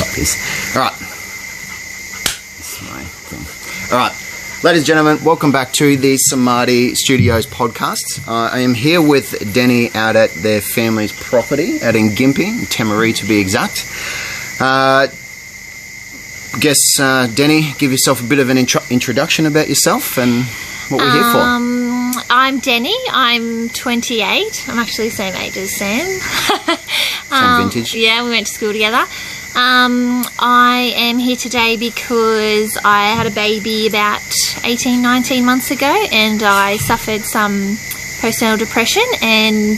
puppies. All right. This is my thing. All right. Ladies and gentlemen, welcome back to the Samadhi Studios podcast. I am here with Danni out at their family's property out in Gympie, Tamaree to be exact. Danni, give yourself a bit of an introduction about yourself and what we're here for. I'm Danni. I'm 28. I'm actually the same age as Sam. Same vintage. Yeah, we went to school together. I am here today because I had a baby about 18, 19 months ago, and I suffered some postnatal depression and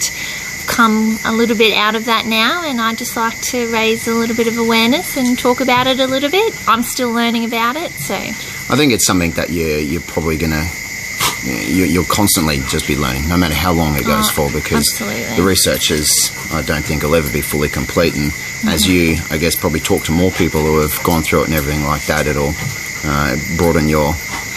come a little bit out of that now, and I just like to raise a little bit of awareness and talk about it a little bit. I'm still learning about it, so I think it's something that you're probably gonna you'll constantly just be learning, no matter how long it goes for, because absolutely. The research I don't think will ever be fully complete, and as you, I guess, probably talk to more people who have gone through it and everything like that, it'll broaden your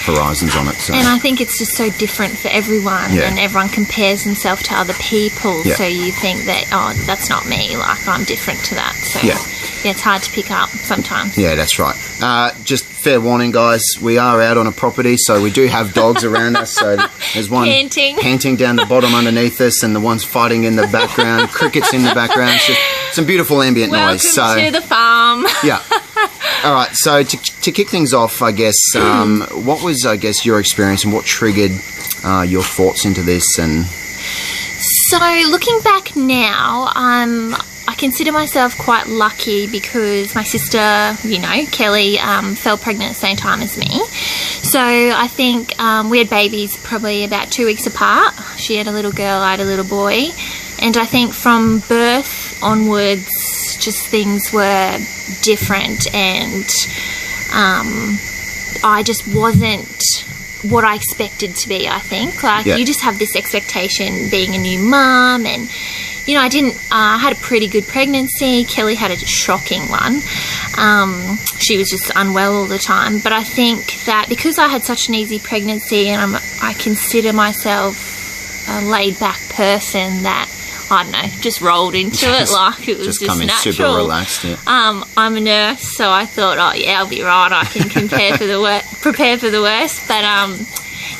horizons on it. So. And I think it's just so different for everyone, and everyone compares themselves to other people, so you think that, oh, that's not me, like I'm different to that. So yeah, it's hard to pick up sometimes. Yeah, that's right. Just fair warning, guys, we are out on a property, so we do have dogs around us. So there's one panting down the bottom underneath us, and the one's fighting in the background, crickets in the background. It's just some beautiful ambient noise. Welcome to the farm. Yeah. All right, so to kick things off, I guess, what was, your experience and what triggered your thoughts into this? And so looking back now, I consider myself quite lucky because my sister, Kelly, fell pregnant at the same time as me. So I think we had babies probably about 2 weeks apart. She had a little girl, I had a little boy. And I think from birth onwards, just things were different, and I just wasn't what I expected to be, I think. You just have this expectation being a new mum, and I had a pretty good pregnancy. Kelly had a shocking one. She was just unwell all the time. But I think that because I had such an easy pregnancy, and I consider myself a laid-back person, that I don't know, just rolled into it like it was just coming natural. Super relaxed. Yeah. I'm a nurse, so I thought, oh yeah, I'll be right. I can prepare for the worst. But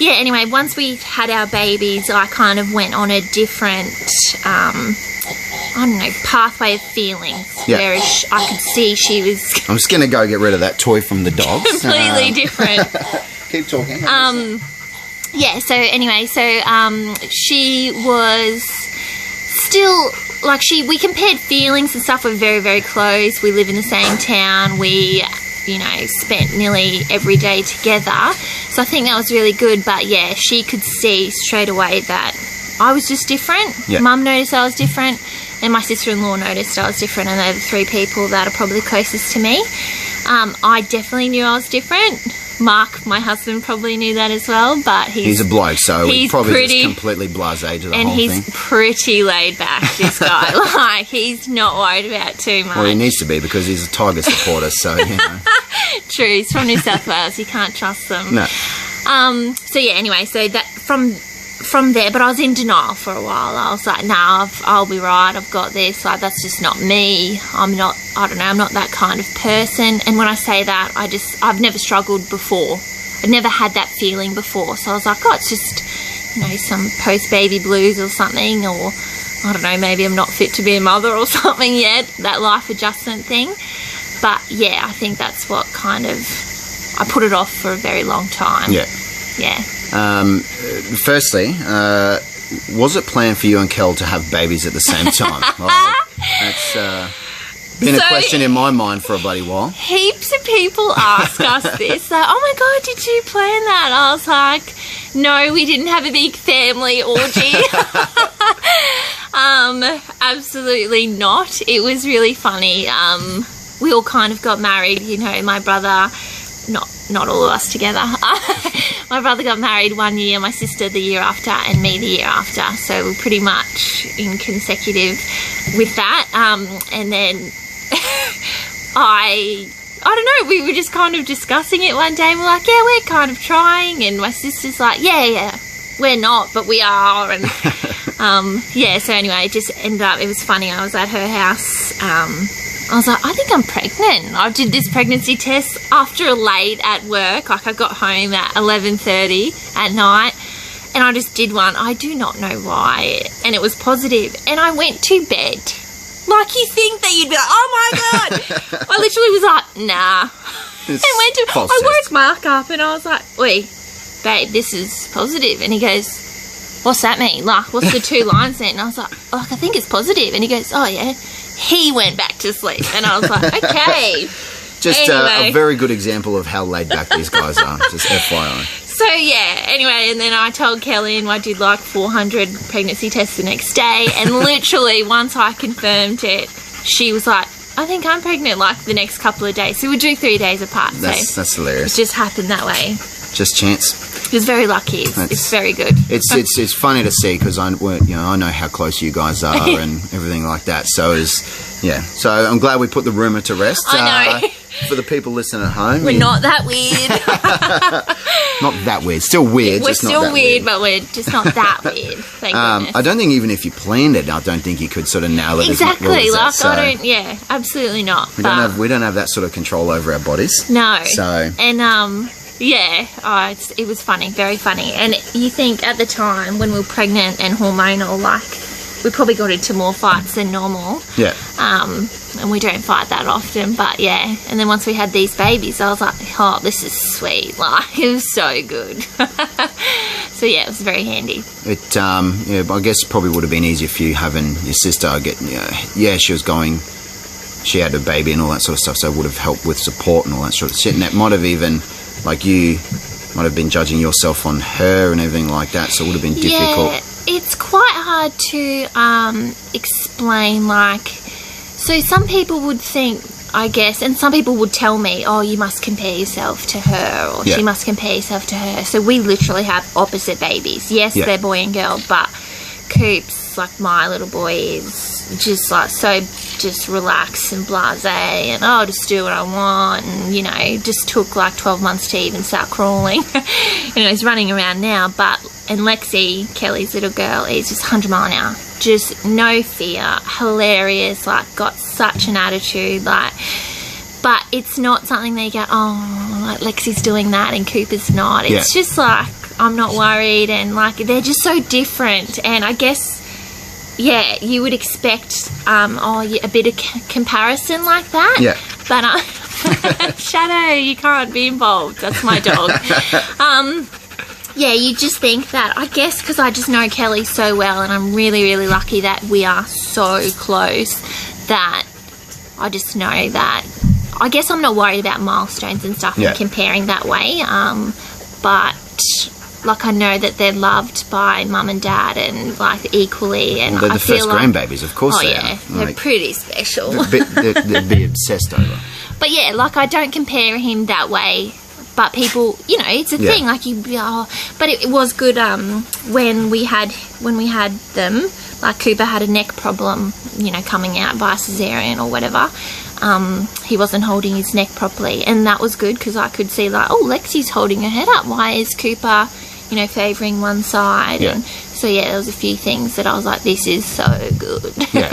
anyway, once we had our babies, I kind of went on a different, pathway of feelings. Where I could see she was. I'm just gonna go get rid of that toy from the dogs. Completely different. Keep talking. So anyway, she was still we compared feelings and stuff. We're very, very close. We live in the same town. We spent nearly every day together, so I think that was really good. But she could see straight away that I was just different. Mum noticed I was different, and my sister-in-law noticed I was different, and they're the three people that are probably closest to me. I definitely knew I was different. Mark, my husband, probably knew that as well, but he's a bloke, so he's probably pretty, just completely blasé to the and whole thing. And he's pretty laid back, this guy. He's not worried about too much. Well, he needs to be, because he's a Tiger supporter, so, True, he's from New South Wales, you can't trust them. No. Anyway, so that from there, but I was in denial for a while. I was like, nah, I'll be right, I've got this, that's just not me. I'm not that kind of person. And when I say that, I've never struggled before. I've never had that feeling before. So I was like, oh, it's just, some post-baby blues or something, or I don't know, maybe I'm not fit to be a mother or something yet, that life adjustment thing. But I think that's what kind of, I put it off for a very long time. Yeah. Firstly, was it planned for you and Kel to have babies at the same time? That's been a question in my mind for a bloody while. Heaps of people ask us this. Like, oh my God, did you plan that? I was like, no, we didn't have a big family orgy. Absolutely not. It was really funny. We all kind of got married, my brother, not all of us together. My brother got married 1 year, my sister the year after, and me the year after. So we're pretty much in consecutive with that. And then I don't know, we were just kind of discussing it one day, and we're like, yeah, we're kind of trying. And my sister's like, yeah, we're not, but we are. And so anyway, it just ended up, it was funny. I was at her house I was like, I think I'm pregnant. I did this pregnancy test after late at work. Like, I got home at 11:30 at night, and I just did one. I do not know why, and it was positive. And I went to bed. Like, you think that you'd be like, oh my God. I literally was like, nah. I woke Mark up and I was like, wait, babe, this is positive. And he goes, what's that mean? Like, what's the 2 lines then? And I was like, I think it's positive. And he goes, oh yeah. He went back to sleep. And I was like, okay. Just anyway. A very good example of how laid back these guys are. Just FYI. So yeah, anyway, and then I told Kelly, and I did like 400 pregnancy tests the next day, and literally once I confirmed it, she was like, I think I'm pregnant, like the next couple of days. So we do 3 days apart. That's hilarious. It just happened that way. Just chance. It was very lucky. It's very good. It's funny to see because I know how close you guys are and everything like that. So so I'm glad we put the rumour to rest. I know. For the people listening at home, we're not that weird. Not that weird. Still weird. We're just still not that weird, but we're just not that weird. Thank goodness. I don't think even if you planned it, I don't think you could sort of nail it. Exactly. As well as that. I don't. Yeah, absolutely not. We don't have that sort of control over our bodies. No. So and it was funny, very funny. And you think at the time when we were pregnant and hormonal, like, we probably got into more fights than normal. Yeah. And we don't fight that often, but yeah. And then once we had these babies, I was like, oh, this is sweet. Like, it was so good. So yeah, it was very handy. It I guess probably would have been easier for you having your sister she had a baby and all that sort of stuff, so it would have helped with support and all that sort of shit. And that might have even, like, you might have been judging yourself on her and everything like that, so it would have been difficult. Yeah, it's quite hard to explain, like, so some people would think, I guess, and some people would tell me, oh, you must compare yourself to her, or she must compare herself to her. So we literally have opposite babies. Yes, they're boy and girl, but Coops, like my little boy, is just like so just relaxed and blasé, and I'll just do what I want, and just took like 12 months to even start crawling. He's running around now, and Lexi, Kelly's little girl, is just 100 mile an hour, just no fear, hilarious, like got such an attitude, like, but it's not something they go, oh, like Lexi's doing that and Cooper's not. It's just like, I'm not worried, and like they're just so different. And I guess, you would expect a bit of comparison like that. Yeah. But Shadow, you can't be involved. That's my dog. You just think that, I guess, because I just know Kelly so well, and I'm really, really lucky that we are so close, that I just know that, I guess I'm not worried about milestones and stuff and comparing that way. But like, I know that they're loved by mum and dad, and like equally, and they're the feel first like, grandbabies, of course they are. They're pretty special. They'd be obsessed over. But yeah, like, I don't compare him that way. But people, it's a thing. Like, but it was good when we had them. Like, Cooper had a neck problem, coming out by cesarean or whatever. He wasn't holding his neck properly, and that was good because I could see, like, oh, Lexi's holding her head up. Why is Cooper, favouring one side? Yeah. And so there was a few things that I was like, this is so good. Yeah,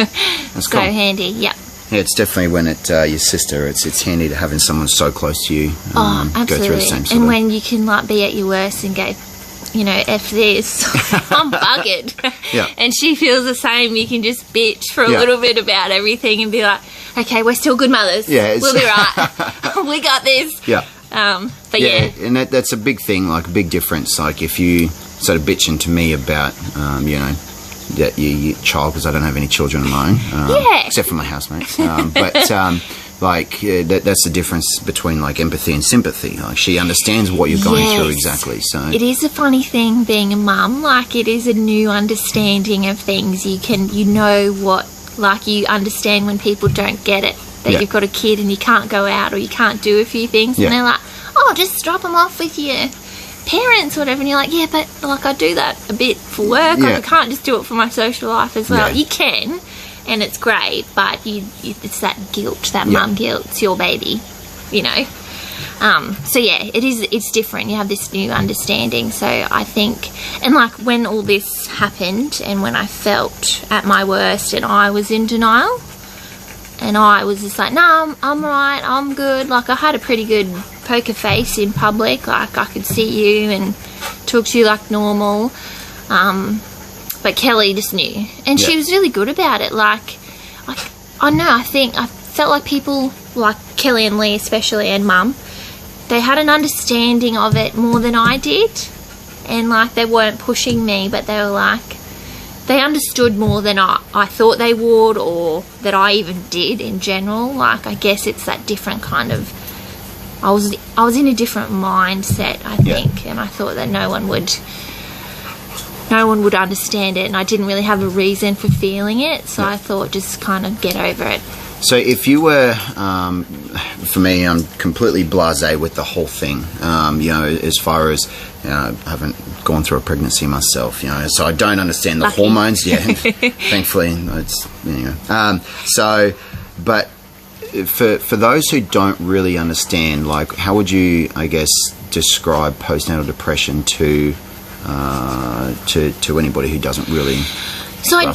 that's so handy. Yeah. Yeah, it's definitely when your sister, it's handy to having someone so close to you. Absolutely. Go through the same sort and of... when you can, like, be at your worst and go, F this, I'm buggered. Yeah. And she feels the same. You can just bitch for a little bit about everything and be like, okay, we're still good mothers. Yeah. We'll be right. We got this. Yeah. But yeah. And that's a big thing, like a big difference. Like, if you sort of bitching to me about, that your child, because I don't have any children of my own, except for my housemates. That's the difference between, like, empathy and sympathy. Like, she understands what you're going through exactly. So it is a funny thing being a mum. Like, it is a new understanding of things. You understand when people don't get it, that you've got a kid and you can't go out or you can't do a few things, and they're like, oh, just drop them off with your parents or whatever, and you're like, yeah, but like, I do that a bit for work. Like, I can't just do it for my social life as well. You can, and it's great, but it's that guilt, that mum guilt. It's your baby, so it's different. You have this new understanding. So I think, and like, when all this happened and when I felt at my worst and I was in denial, And I was just like, no, I'm right, I'm good. Like, I had a pretty good poker face in public. Like, I could see you and talk to you like normal. But Kelly just knew. And she was really good about it. Like, I know, I felt like people, like Kelly and Lee especially, and Mum, they had an understanding of it more than I did. And, like, they weren't pushing me, but they were like, they understood more than I thought they would, or that I even did in general. Like, I guess it's that different kind of, I was in a different mindset, I think, and I thought that no one would understand it, and I didn't really have a reason for feeling it, so I thought just kind of get over it. So if you were, for me, I'm completely blasé with the whole thing, as far as, I haven't gone through a pregnancy myself, so I don't understand the hormones. Yeah, thankfully, it's, but for those who don't really understand, like, how would you, I guess, describe postnatal depression to anybody who doesn't really? So I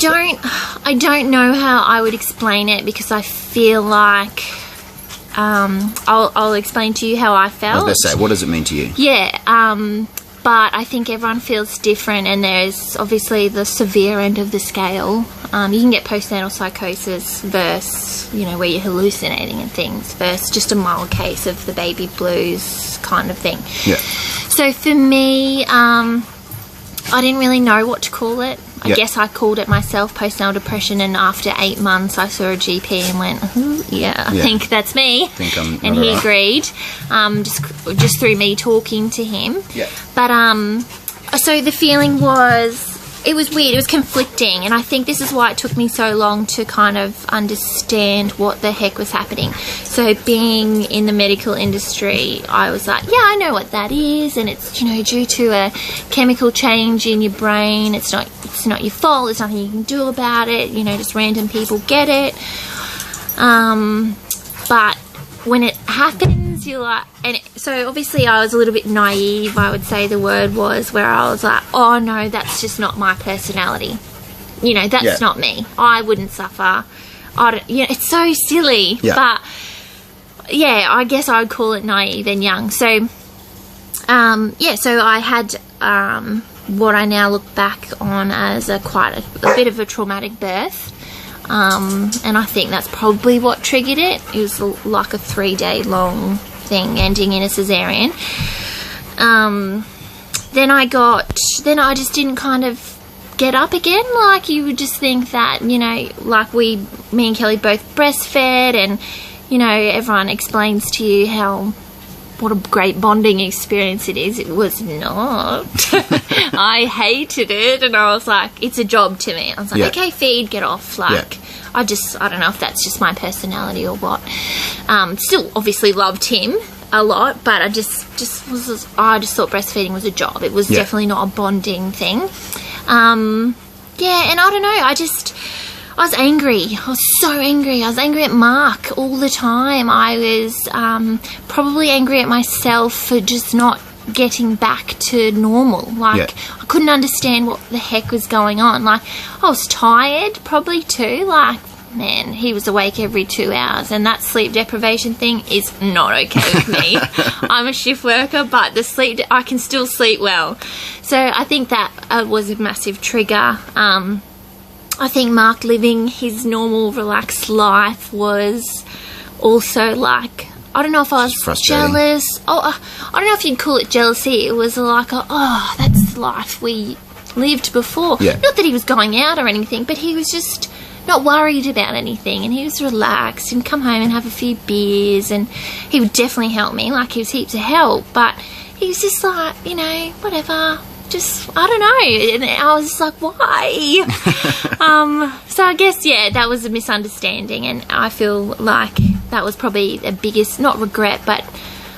don't know how I would explain it, because I feel like I'll explain to you how I felt. I was going to say, what does it mean to you? Yeah, but I think everyone feels different, and there's obviously the severe end of the scale. You can get postnatal psychosis versus, where you're hallucinating and things, versus just a mild case of the baby blues kind of thing. Yeah. So for me, I didn't really know what to call it. I guess I called it myself postnatal depression, and after 8 months I saw a GP and went, I think that's me. And he agreed, just through me talking to him. Yeah. But so the feeling was, it was weird, it was conflicting, and I think this is why it took me so long to kind of understand what the heck was happening. So being in the medical industry, I was like, I know what that is, and it's, due to a chemical change in your brain. It's not your fault, there's nothing you can do about it, just random people get it. But when it happens, you're like, so obviously I was a little bit naive, I would say the word was, where I was like, oh no, that's just not my personality. That's not me. I wouldn't suffer. It's so silly. Yeah. But I guess I would call it naive and young. So, so I had what I now look back on as a bit of a traumatic birth. And I think that's probably what triggered it. It was like a 3-day long thing ending in a cesarean. Then I just didn't kind of get up again. Like, you would just think that, like me and Kelly both breastfed, and, everyone explains to you what a great bonding experience it is. It was not. I hated it, and I was like, it's a job to me. I was like, okay, feed, get off. Like, I don't know if that's just my personality or what. Still obviously loved him a lot, but I just thought breastfeeding was a job. It was definitely not a bonding thing. And I don't know, I was angry. I was so angry. I was angry at Mark all the time. I was probably angry at myself for just not getting back to normal. Like, I couldn't understand what the heck was going on. Like, I was tired probably too. Like, man, he was awake every 2 hours, and that sleep deprivation thing is not okay with me. I'm a shift worker, but I can still sleep well. So I think that was a massive trigger. I think Mark living his normal, relaxed life was also like, I don't know if I was jealous. I don't know if you'd call it jealousy. It was like, that's the life we lived before. Yeah. Not that he was going out or anything, but he was just not worried about anything, and he was relaxed, and come home and have a few beers, and he would definitely help me. Like, he was heaps of help, but he was just like, whatever. Just, I don't know. And I was just like, why? So I guess, that was a misunderstanding, and I feel like that was probably the biggest, not regret, but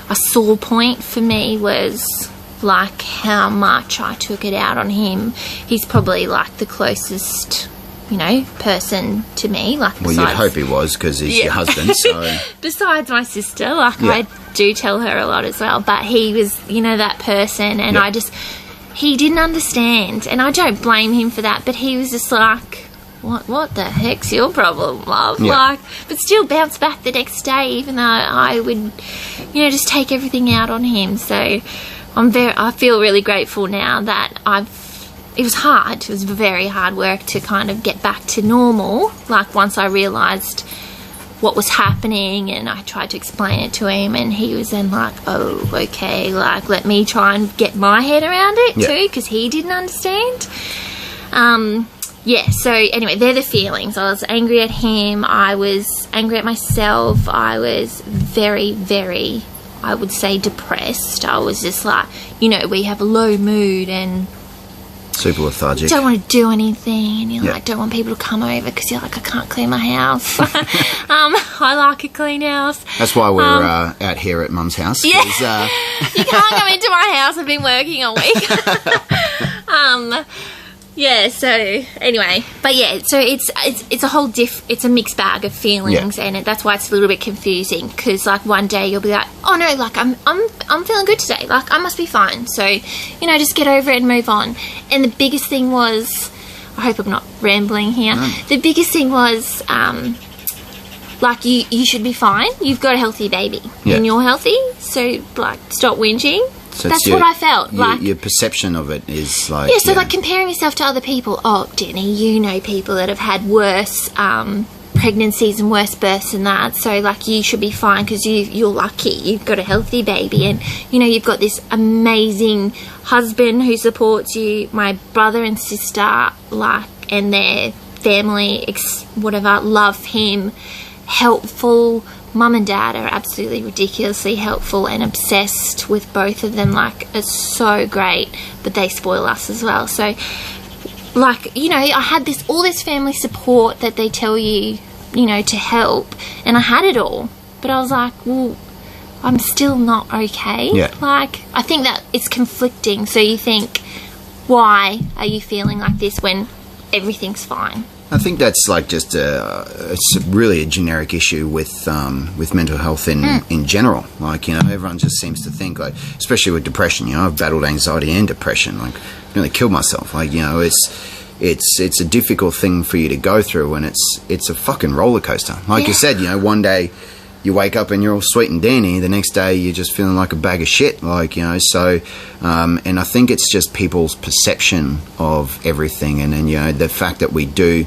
a sore point for me was like how much I took it out on him. He's probably like the closest, person to me. Like, well, you'd hope he was, because he's your husband. So besides my sister, like I do tell her a lot as well, but he was, that person, and he didn't understand, and I don't blame him for that, but he was just like, what the heck's your problem, love? Yeah. Like, but still bounce back the next day, even though I would, just take everything out on him. So I feel really grateful now that it was hard. It was very hard work to kind of get back to normal. Like, once I realised what was happening and I tried to explain it to him, and he was then like, oh, okay, like, let me try and get my head around it too, because he didn't understand. So anyway, they're the feelings. I was angry at him. I was angry at myself. I was very, very, I would say, depressed. I was just like, we have a low mood and super lethargic. Don't want to do anything, and you're like, don't want people to come over because you're like, I can't clean my house. I like a clean house. That's why we're out here at Mum's house. Yeah, you can't come into my house. I've been working all week. So anyway, but so it's a whole it's a mixed bag of feelings, and that's why it's a little bit confusing, because like one day you'll be like, oh no, like I'm feeling good today, like I must be fine, so just get over it and move on. And the biggest thing was, I hope I'm not rambling here. The biggest thing was like you should be fine. You've got a healthy baby and you're healthy, so like stop whinging. So that's what I felt. Your perception of it is like... Yeah, so like comparing yourself to other people. Oh, Danny, people that have had worse pregnancies and worse births and that. So like you should be fine because you're lucky. You've got a healthy baby, and you've got this amazing husband who supports you. My brother and sister, and their family, love him. Helpful. Mum and Dad are absolutely ridiculously helpful and obsessed with both of them. Like, it's so great, but they spoil us as well. So, like, I had all this family support that they tell you, to help, and I had it all. But I was like, well, I'm still not okay. Yeah. Like, I think that it's conflicting. So you think, why are you feeling like this when everything's fine? I think that's like just it's really a generic issue with mental health in general. Like, everyone just seems to think, like, especially with depression, I've battled anxiety and depression, like nearly killed myself. Like, it's a difficult thing for you to go through, and it's a fucking roller coaster. Like you said, one day you wake up and you're all sweet and dandy, the next day you're just feeling like a bag of shit. Like, so and I think it's just people's perception of everything, and then the fact that we do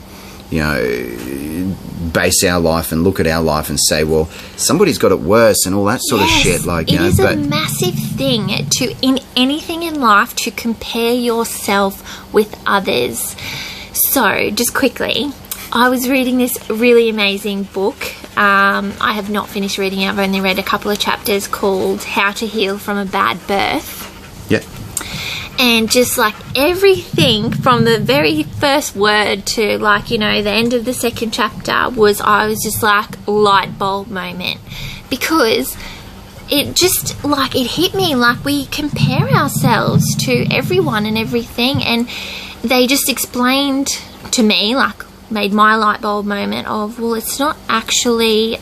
base our life and look at our life and say, well, somebody's got it worse and all that sort of shit. Like, it is a massive thing in anything in life to compare yourself with others. So, just quickly, I was reading this really amazing book. I have not finished reading it. I've only read a couple of chapters, called How to Heal from a Bad Birth. Yeah. And just like everything from the very first word to like, the end of the second chapter I was just like light bulb moment, because it just like it hit me, like we compare ourselves to everyone and everything, and they just explained to me, like made my light bulb moment of, well, it's not actually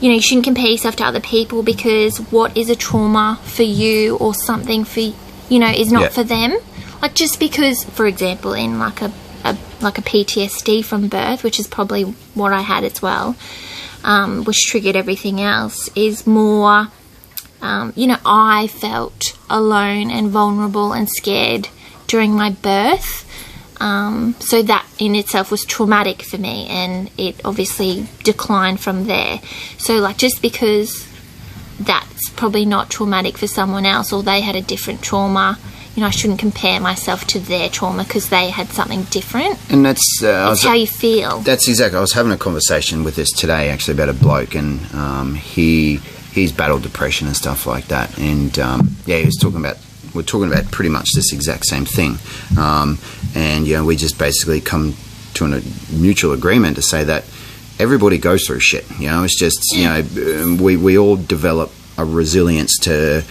you shouldn't compare yourself to other people, because what is a trauma for you or something for is not for them. Like, just because, for example, in like a PTSD from birth, which is probably what I had as well, which triggered everything else, is more I felt alone and vulnerable and scared during my birth. So that in itself was traumatic for me, and it obviously declined from there. So like, just because that's probably not traumatic for someone else, or they had a different trauma, I shouldn't compare myself to their trauma because they had something different. And that's how you feel. That's exactly. I was having a conversation with this today, actually, about a bloke, and he's battled depression and stuff like that, and he was talking about. We're talking about pretty much this exact same thing, and we just basically come to a mutual agreement to say that everybody goes through shit. It's just we all develop a resilience to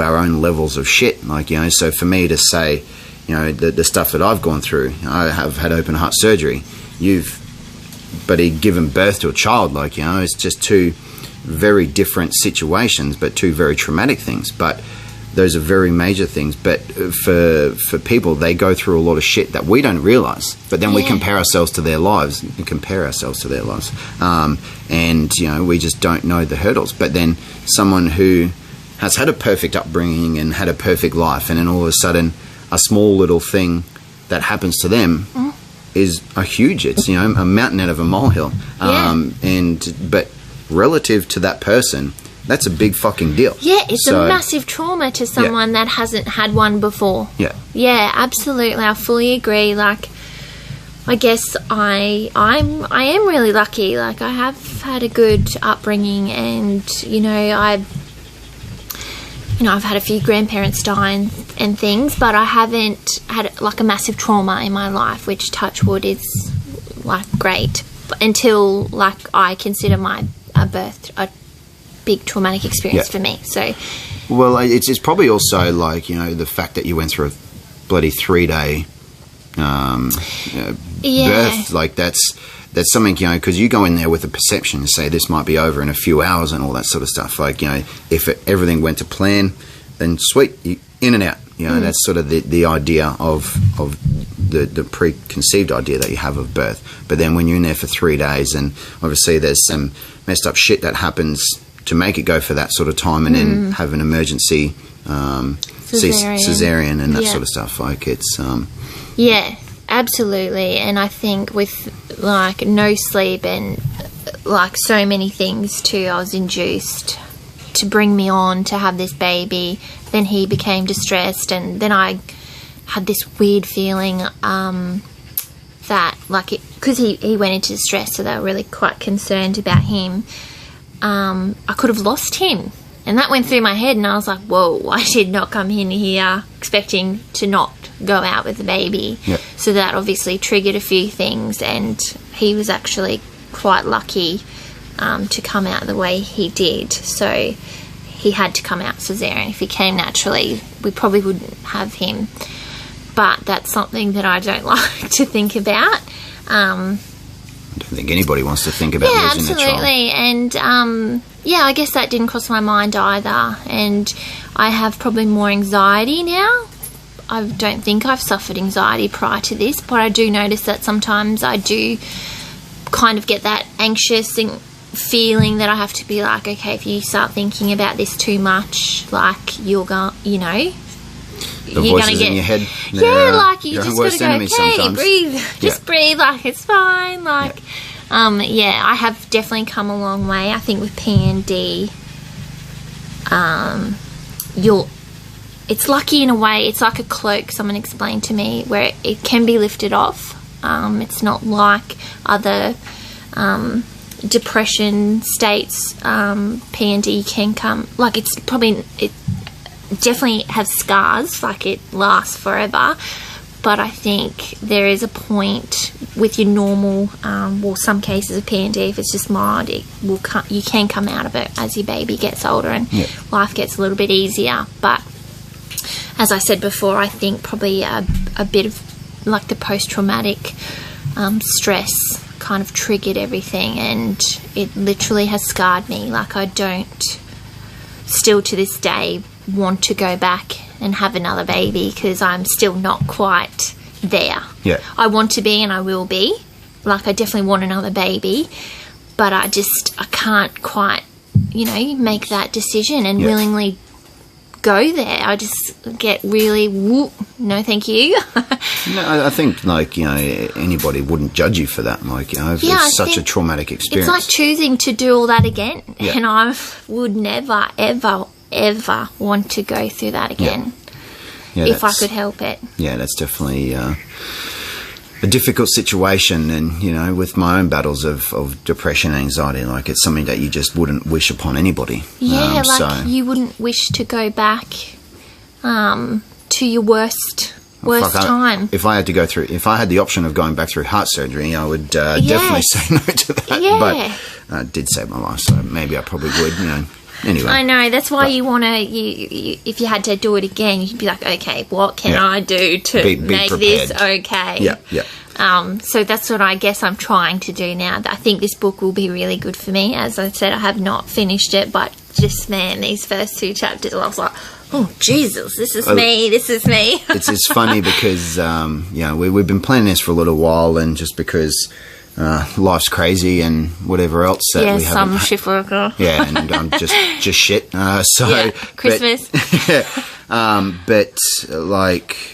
our own levels of shit. Like, so for me to say, the stuff that I've gone through, I have had open heart surgery. But he'd given birth to a child. Like, it's just two very different situations, but two very traumatic things. But those are very major things. But for people, they go through a lot of shit that we don't realise. But then we compare ourselves to their lives, and we just don't know the hurdles. But then someone who has had a perfect upbringing and had a perfect life, and then all of a sudden a small little thing that happens to them is a huge, it's a mountain out of a molehill. But relative to that person, that's a big fucking deal. Yeah, it's a massive trauma to someone that hasn't had one before. Yeah, absolutely. I fully agree. Like, I guess I am really lucky. Like, I have had a good upbringing, and I've had a few grandparents die and things, but I haven't had like a massive trauma in my life, which, touch wood, is like great, until like I consider my birth a big traumatic experience for me. So, well, it's probably also like the fact that you went through a bloody 3-day birth, like that's something, because you go in there with a perception and say this might be over in a few hours and all that sort of stuff. Like, if everything went to plan, then sweet, in and out. That's sort of the idea of the preconceived idea that you have of birth. But then when you're in there for 3 days, and obviously there's some messed up shit that happens to make it go for that sort of time, and then have an emergency cesarean and that sort of stuff. Like, it's... Yeah, absolutely. And I think with like no sleep and like so many things too, I was induced to bring me on to have this baby. Then he became distressed, and then I had this weird feeling that, like, because he went into distress, so they were really quite concerned about him. I could have lost him. And that went through my head, and I was like, whoa, I did not come in here expecting to not go out with the baby. Yep. So that obviously triggered a few things, and he was actually quite lucky to come out the way he did. So he had to come out cesarean. If he came naturally, we probably wouldn't have him. But that's something that I don't like to think about. I don't think anybody wants to think about losing a child. Absolutely. And I guess that didn't cross my mind either. And I have probably more anxiety now. I don't think I've suffered anxiety prior to this, but I do notice that sometimes I do kind of get that anxious feeling that I have to be like, okay, if you start thinking about this too much, like, you're going, the you're voices gonna get in your head. Like, you just gotta go, okay, breathe, just breathe, like, it's fine. Like, I have definitely come a long way. I think with PND, it's lucky in a way. It's like a cloak, someone explained to me, where it can be lifted off. It's not like other depression states. PND can come, like, it definitely has scars, like, it lasts forever. But I think there is a point with your normal, some cases of PND, if it's just mild, you can come out of it as your baby gets older and life gets a little bit easier. But as I said before, I think probably a bit of like the post-traumatic stress kind of triggered everything, and it literally has scarred me. Like, I don't still to this day want to go back and have another baby, because I'm still not quite there. I want to be, and I will be. Like, I definitely want another baby, but I can't quite make that decision and willingly go there. I just get really no thank you. No, I think anybody wouldn't judge you for that. It's such a traumatic experience. It's like choosing to do all that again, and I would never ever want to go through that again if I could help it. That's definitely a difficult situation, and with my own battles of depression and anxiety, like, it's something that you just wouldn't wish upon anybody. You wouldn't wish to go back to your worst time. If I had the option of going back through heart surgery, I would definitely say no to that. But it did save my life, so maybe I probably would. Anyway, I know, that's why you want to. If you had to do it again, you'd be like, okay, what can I do to make prepared. This okay? So that's what I guess I'm trying to do now. I think this book will be really good for me. As I said, I have not finished it, but just, man, these first 2 chapters, I was like, oh, Jesus, this is me. It's funny because, we've been planning this for a little while, and just because life's crazy and whatever else that we some haven't... shift worker. Yeah, and I'm just shit. Christmas. But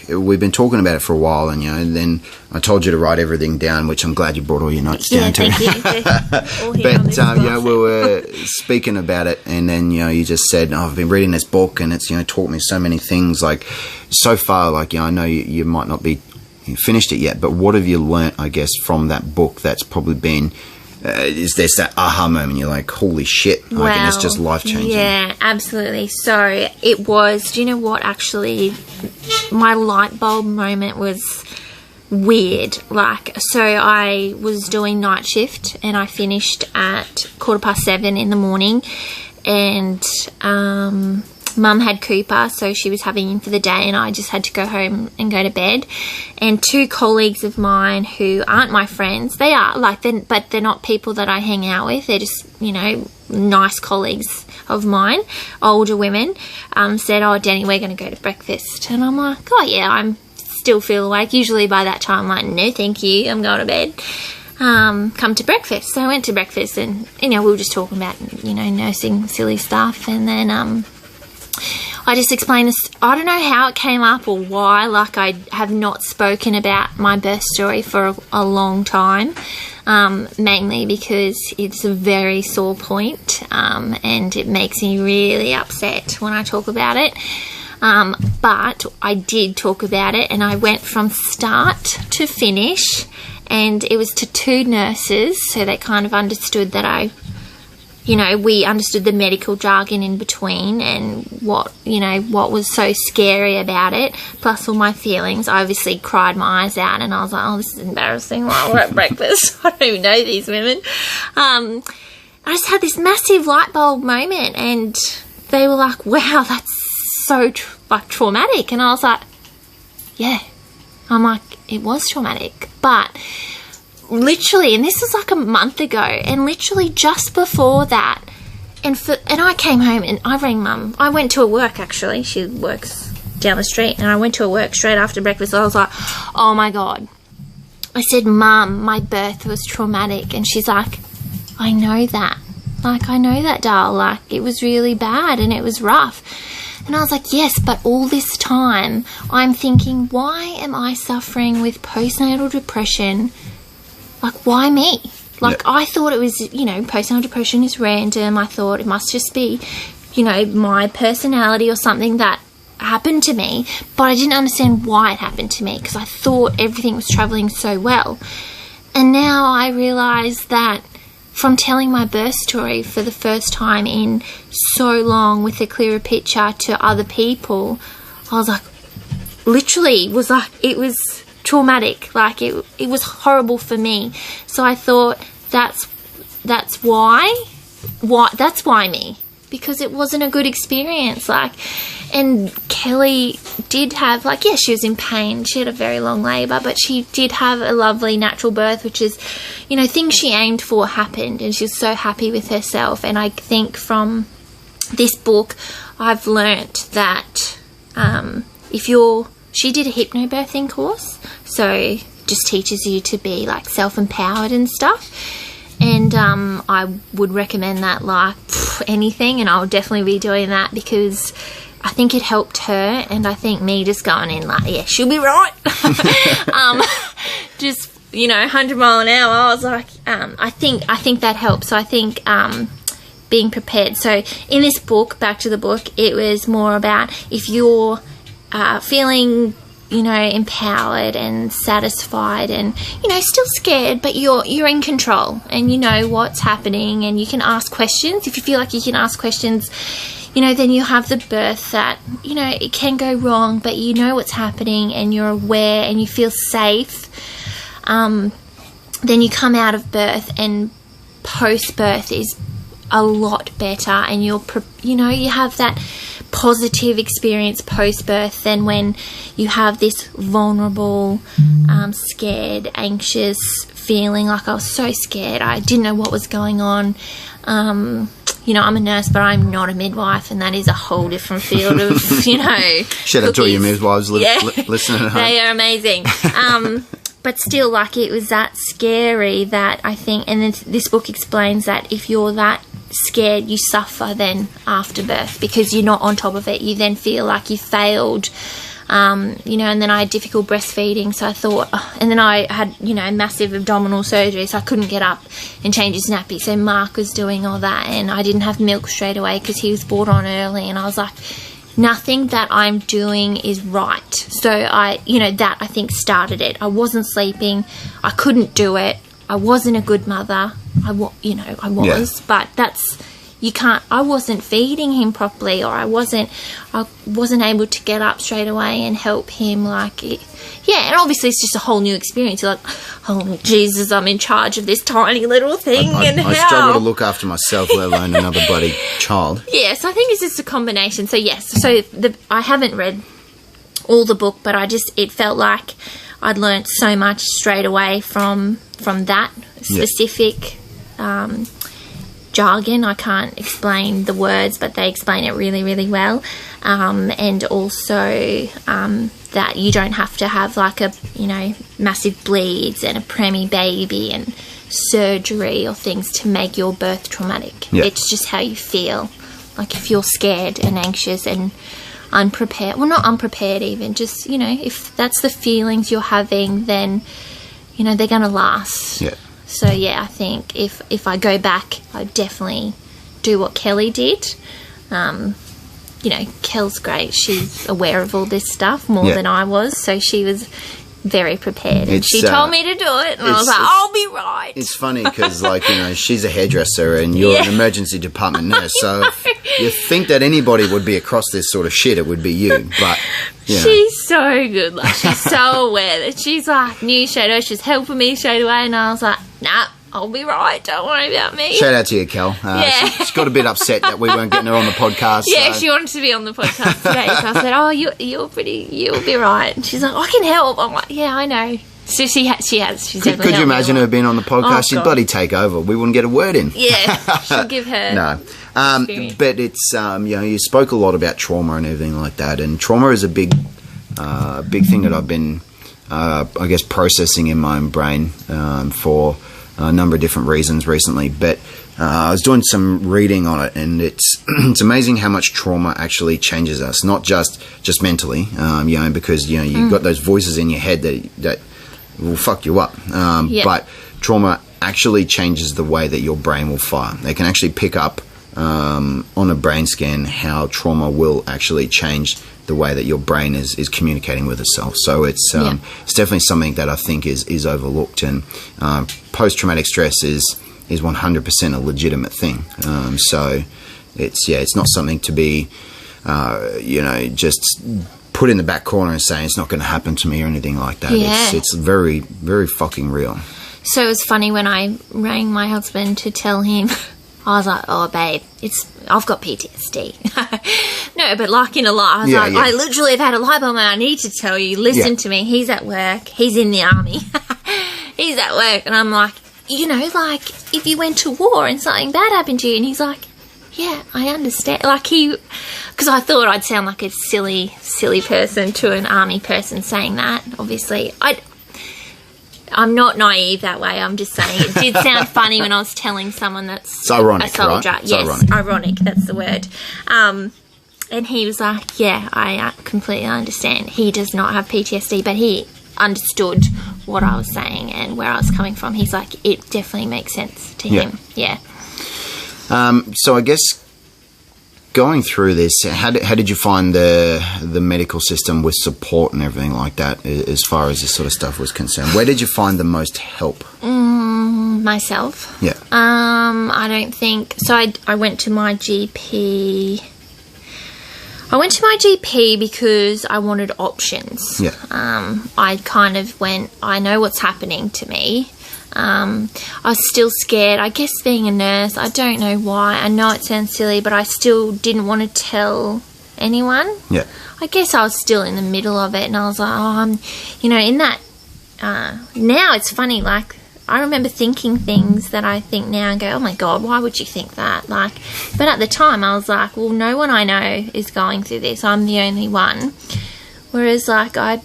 we've been talking about it for a while, and and then I told you to write everything down, which I'm glad you brought all your notes down too. Thank you. But we were speaking about it, and then you just said, I've been reading this book, and it's taught me so many things. Like so far, I know you might not be finished it yet, but what have you learnt, I guess, from that book that's probably been... is there's that aha moment, you're like, holy shit, and it's just life-changing. Yeah, absolutely. So it was, do you know what, actually, my light bulb moment was weird. So I was doing night shift, and I finished at 7:15 in the morning, and Mum had Cooper, so she was having him for the day, and I just had to go home and go to bed. And two colleagues of mine who aren't my friends, they are, but they're not people that I hang out with. They're just, nice colleagues of mine, older women, said, oh, Danny, we're going to go to breakfast. And I'm like, oh, yeah, I still feel awake. Usually by that time, I'm like, no, thank you, I'm going to bed. Come to breakfast. So I went to breakfast, and, we were just talking about, nursing silly stuff, and then... I just explained this. I don't know how it came up or why. I have not spoken about my birth story for a long time, mainly because it's a very sore point, and it makes me really upset when I talk about it. But I did talk about it, and I went from start to finish, and it was to two nurses, so they kind of understood that we understood the medical jargon in between, and what was so scary about it, plus all my feelings. I obviously cried my eyes out, and I was like, oh, this is embarrassing. While we're at breakfast, I don't even know these women. I just had this massive light bulb moment, and they were like, wow, that's so traumatic. And I was like, yeah. I'm like, it was traumatic, but... literally, and this was a month ago, and literally just before that, and I came home and I rang Mum. I went to her work, actually. She works down the street, and I went to her work straight after breakfast. I was like, oh my God. I said, Mum, my birth was traumatic. And she's like, I know that. I know that, doll. It was really bad and it was rough. And I was like, yes, but all this time I'm thinking, why am I suffering with postnatal depression? Why me? I thought it was, postnatal depression is random. I thought it must just be, my personality or something that happened to me. But I didn't understand why it happened to me, because I thought everything was travelling so well. And now I realise that from telling my birth story for the first time in so long with a clearer picture to other people, I was literally it was... traumatic. It was horrible for me. So I thought that's why me, because it wasn't a good experience. And Kelly did have she was in pain. She had a very long labour, but she did have a lovely natural birth, which is, things she aimed for happened, and she was so happy with herself. And I think from this book I've learnt that she did a hypnobirthing course, so just teaches you to be self-empowered and stuff. And I would recommend that anything, and I'll definitely be doing that, because I think it helped her, and I think me just going in yeah, she'll be right. Just 100 mile an hour. I was I think that helps. So I think being prepared. So in this book, back to the book, it was more about if you're feeling, empowered and satisfied and, still scared, but you're in control and you know what's happening, and you can ask questions. If you feel like you can ask questions, then you have the birth that, it can go wrong, but you know what's happening and you're aware and you feel safe. Then you come out of birth, and post-birth is a lot better, and you have that positive experience post-birth than when you have this vulnerable, scared, anxious feeling. I was so scared. I didn't know what was going on. I'm a nurse, but I'm not a midwife, and that is a whole different field of, Shout out to all your midwives listening at home. They are amazing. But still, like, it was that scary that I think, and then this book explains that if you're that scared, you suffer then after birth because you're not on top of it. You then feel like you failed. And then I had difficult breastfeeding, so I thought, and then I had, massive abdominal surgery, so I couldn't get up and change his nappy, so Mark was doing all that, and I didn't have milk straight away because he was brought on early, and I was like, nothing that I'm doing is right. So that I think started it. I wasn't sleeping, I couldn't do it, I wasn't a good mother, I was, but that's, you can't, I wasn't feeding him properly, or I wasn't able to get up straight away and help him, and obviously it's just a whole new experience. You're like, oh Jesus, I'm in charge of this tiny little thing, I struggle to look after myself, let alone another bloody child. Yes, I think it's just a combination. So yes, I haven't read all the book, but it felt like I'd learnt so much straight away from that specific jargon. I can't explain the words, but they explain it really, really well. And also that you don't have to have massive bleeds and a preemie baby and surgery or things to make your birth traumatic. It's just how you feel. Like if you're scared and anxious and unprepared, well, not unprepared even, just, if that's the feelings you're having, then, they're going to last. So, I think if I go back, I'd definitely do what Kelly did. Kel's great. She's aware of all this stuff more than I was. So she was very prepared. And she told me to do it. And I was like, I'll be right. It's funny because, she's a hairdresser and you're an emergency department nurse. So if you think that anybody would be across this sort of shit, it would be you. But... She's so good. She's so aware that she's knew straight away. She's helping me straight away, and I was like, nah, I'll be right. Don't worry about me. Shout out to you, Kel. She got a bit upset that we weren't getting her on the podcast. Yeah, she wanted to be on the podcast today, so I said, "Oh, you'll be right." And she's like, "I can help." I'm like, "Yeah, I know." So she has. She's definitely. Could you imagine her being on the podcast? She'd bloody take over. We wouldn't get a word in. Yeah, she'll give her. No. But it's you spoke a lot about trauma and everything like that, and trauma is a big thing that I've been processing in my own brain for a number of different reasons recently. But I was doing some reading on it, and it's it's amazing how much trauma actually changes us, not just mentally, because you've got those voices in your head that will fuck you up, but trauma actually changes the way that your brain will fire. They can actually pick up on a brain scan how trauma will actually change the way that your brain is communicating with itself. So it's definitely something that I think is overlooked, and post-traumatic stress is 100% a legitimate thing. So it's not something to be just put in the back corner and saying it's not going to happen to me or anything like that. It's very, very fucking real. So it was funny when I rang my husband to tell him. I was like, oh, babe, I've got PTSD. No, but in a lie. I was I literally have had a light bulb, and I need to tell you, listen to me. He's at work. He's in the army. He's at work. And I'm like, if you went to war and something bad happened to you. And he's like, yeah, I understand. Because I thought I'd sound like a silly person to an army person saying that. Obviously, I'm not naive that way. I'm just saying it did sound funny when I was telling someone that's it's ironic, a soldier. Right? It's yes, ironic. That's the word. And he was like, yeah, I completely understand. He does not have PTSD, but he understood what I was saying and where I was coming from. He's like, it definitely makes sense to him. Yeah. So I guess going through this, how did you find the medical system with support and everything like that as far as this sort of stuff was concerned? Where did you find the most help? Myself. Yeah. I don't think so. I went to my GP. I went to my GP because I wanted options. Yeah. I kind of went, I know what's happening to me. I was still scared. I guess being a nurse, I don't know why. I know it sounds silly, but I still didn't want to tell anyone. Yeah. I guess I was still in the middle of it, and I was like, in that. Now it's funny, I remember thinking things that I think now and go, oh my God, why would you think that? Like, but at the time I was like, well, no one I know is going through this. I'm the only one. Whereas, like, I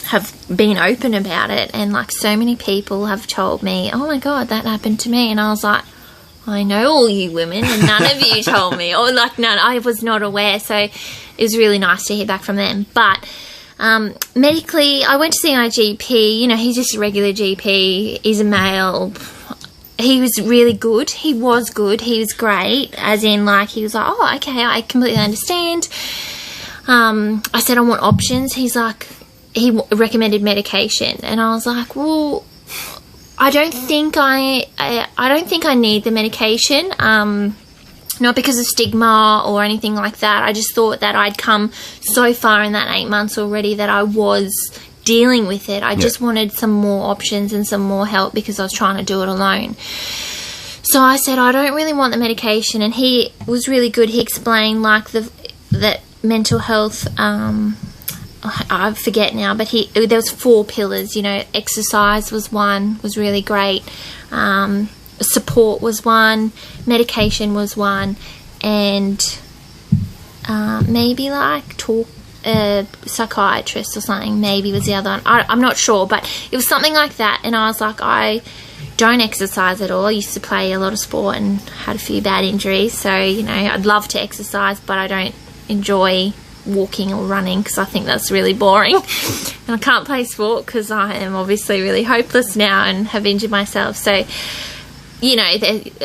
have been open about it, and like so many people have told me, oh my God, that happened to me. And I was like, I know all you women, and none of you told me, or like none. I was not aware. So it was really nice to hear back from them. But medically, I went to see my GP. You know, he's just a regular GP. He's a male. He was really good. He was good. He was great. As in, like, he was like, oh, okay, I completely understand. I said, I want options. He's like, he recommended medication. And I was like, well, I don't think I need the medication. Not because of stigma or anything like that. I just thought that I'd come so far in that 8 months already that I was dealing with it. I just wanted some more options and some more help because I was trying to do it alone. So I said, I don't really want the medication. And he was really good. He explained, like, that mental health, I forget now, but there was 4 pillars. You know, exercise was one, was really great. Support was one, medication was one, and maybe like talk a psychiatrist or something maybe was the other one. I'm not sure, but it was something like that. And I was like, I don't exercise at all. I used to play a lot of sport and had a few bad injuries, so, you know, I'd love to exercise, but I don't enjoy walking or running because I think that's really boring. And I can't play sport because I am obviously really hopeless now and have injured myself. So, you know,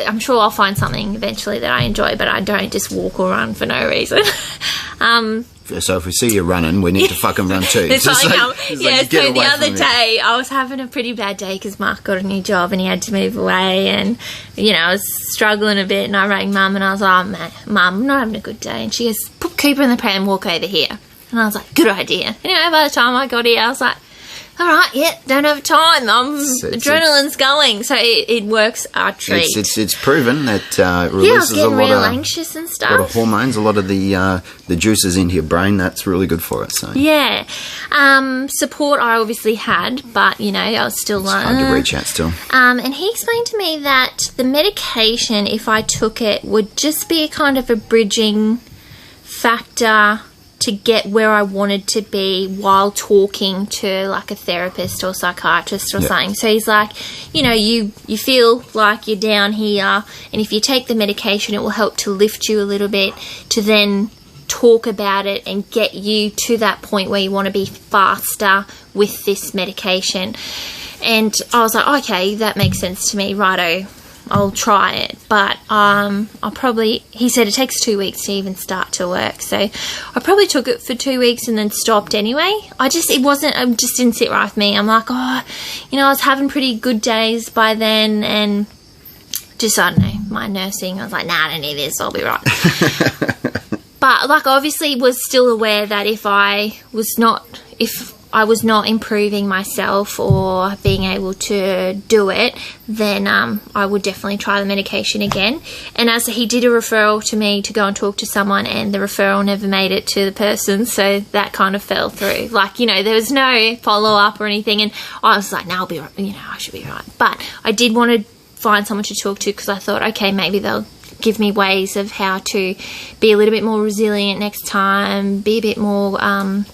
I'm sure I'll find something eventually that I enjoy, but I don't just walk or run for no reason. So if we see you running, we need to fucking run too. So the other day, I was having a pretty bad day because Mark got a new job and he had to move away, and, you know, I was struggling a bit, and I rang Mum and I was like, oh, Mum, I'm not having a good day. And she goes, put Cooper in the pram and walk over here. And I was like, good idea. Anyway, by the time I got here, I was like, all right, don't have time. Adrenaline's going, so it works a treat. It's proven that releases I was getting real anxious and stuff. A lot of hormones, a lot of the juices into your brain. That's really good for it. So yeah, support I obviously had, but, you know, I was still hard to reach out still. And he explained to me that the medication, if I took it, would just be a kind of a bridging factor to get where I wanted to be while talking to, like, a therapist or psychiatrist or something. So he's like, you know, you feel like you're down here, and if you take the medication, it will help to lift you a little bit to then talk about it and get you to that point where you want to be faster with this medication. And I was like, okay, that makes sense to me, righto. I'll try it, but he said it takes 2 weeks to even start to work, so I probably took it for 2 weeks and then stopped anyway. It just didn't sit right with me. I'm like, oh, you know, I was having pretty good days by then, and just, I don't know, my nursing, I was like, nah, I don't need this, I'll be right. But, like, obviously was still aware that if I was not improving myself or being able to do it, then I would definitely try the medication again. And as he did a referral to me to go and talk to someone, and the referral never made it to the person, so that kind of fell through. Like, you know, there was no follow-up or anything, and I was like, no, I'll be right, you know, I should be right. But I did want to find someone to talk to because I thought, okay, maybe they'll give me ways of how to be a little bit more resilient next time, be a bit more,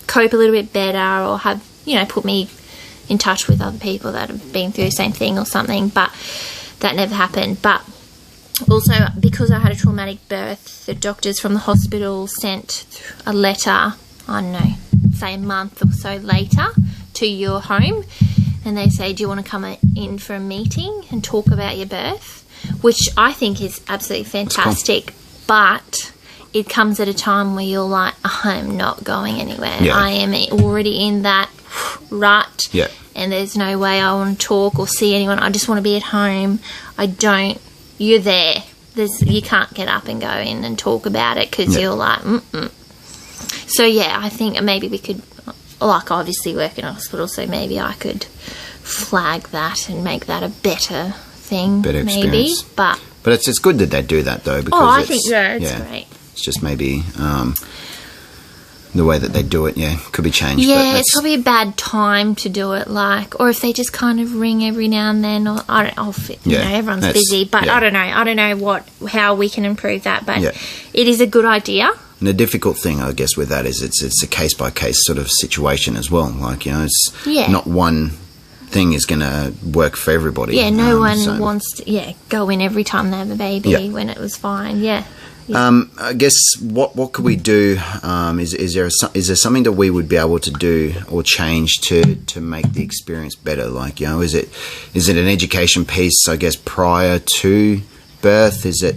cope a little bit better, or have, you know, put me in touch with other people that have been through the same thing or something. But that never happened. But also, because I had a traumatic birth, the doctors from the hospital sent a letter, I don't know, say a month or so later, to your home, and they say, do you want to come in for a meeting and talk about your birth? Which I think is absolutely fantastic, but it comes at a time where you're like, I'm not going anywhere. Yeah. I am already in that rut, and there's no way I want to talk or see anyone. I just want to be at home. You're there. You can't get up and go in and talk about it because you're like, So, yeah, I think maybe we could, like, obviously work in a hospital, so maybe I could flag that and make that a better thing, better experience. Maybe, but it's good that they do that though, because I think it's great. It's just maybe the way that they do it, could be changed. Yeah, but it's probably a bad time to do it, like, or if they just kind of ring every now and then, or I don't know, everyone's busy, but I don't know how we can improve that, but it is a good idea. And the difficult thing, I guess, with that is it's a case by case sort of situation as well. Like, it's not one thing is going to work for everybody. Yeah, no one wants to go in every time they have a baby when it was fine. Yeah. I guess what could we do? Is there something that we would be able to do or change to make the experience better? Like, is it an education piece? I guess prior to birth, is it?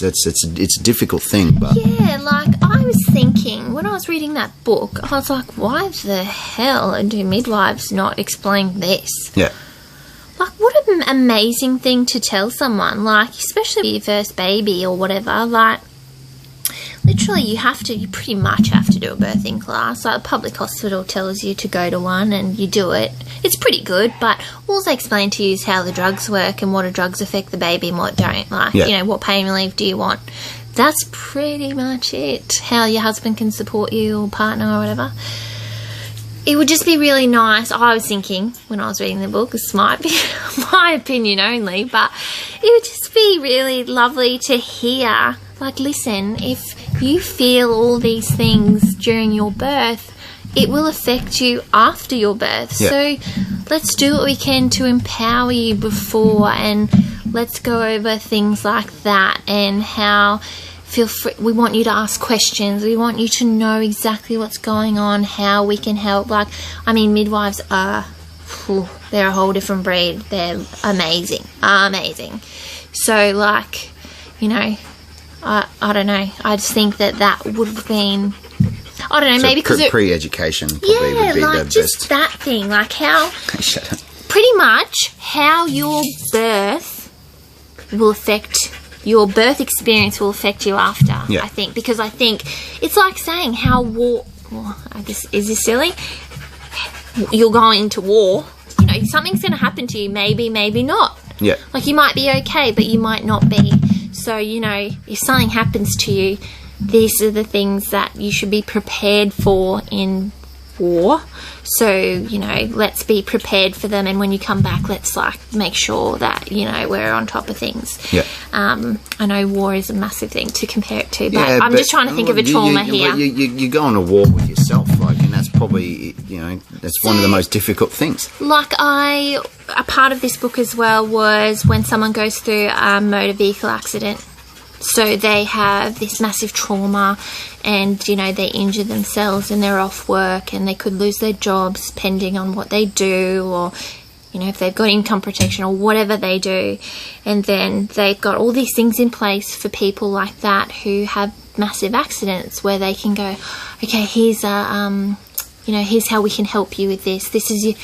It's a difficult thing, but like I was thinking when I was reading that book, I was like, why the hell do midwives not explain this? Yeah. Like, what an amazing thing to tell someone, like, especially your first baby or whatever, like, literally you pretty much have to do a birthing class. Like, a public hospital tells you to go to one and you do it. It's pretty good, but all they explain to you is how the drugs work and what drugs affect the baby and what don't. Like, what pain relief do you want? That's pretty much it. How your husband can support you or partner or whatever. It would just be really nice, I was thinking when I was reading the book, this might be my opinion only, but it would just be really lovely to hear, like, listen, if you feel all these things during your birth, it will affect you after your birth. So let's do what we can to empower you before, and let's go over things like that and how... Feel free. We want you to ask questions. We want you to know exactly what's going on, how we can help. Like, I mean, midwives are, they're a whole different breed. They're amazing. So, like, I don't know. I just think that would have been, I don't know, maybe because pre-education probably would be like the just best. that thing, like how, Shut up. Pretty much how your birth will affect. Your birth experience will affect you after, I think. Because I think it's like saying how war... Well, I guess, is this silly? You're going to war. Something's going to happen to you. Maybe, maybe not. Yeah. Like, you might be okay, but you might not be. So, if something happens to you, these are the things that you should be prepared for in war. So, let's be prepared for them, and when you come back, let's make sure that we're on top of things. I know war is a massive thing to compare it to, but I'm just trying to think of a trauma here. You go on a war with yourself, and that's probably that's one of the most difficult things. Like, a part of this book as well was when someone goes through a motor vehicle accident. So they have this massive trauma and, they injure themselves and they're off work and they could lose their jobs depending on what they do, or, if they've got income protection or whatever they do. And then they've got all these things in place for people like that who have massive accidents where they can go, okay, here's here's how we can help you with this. This is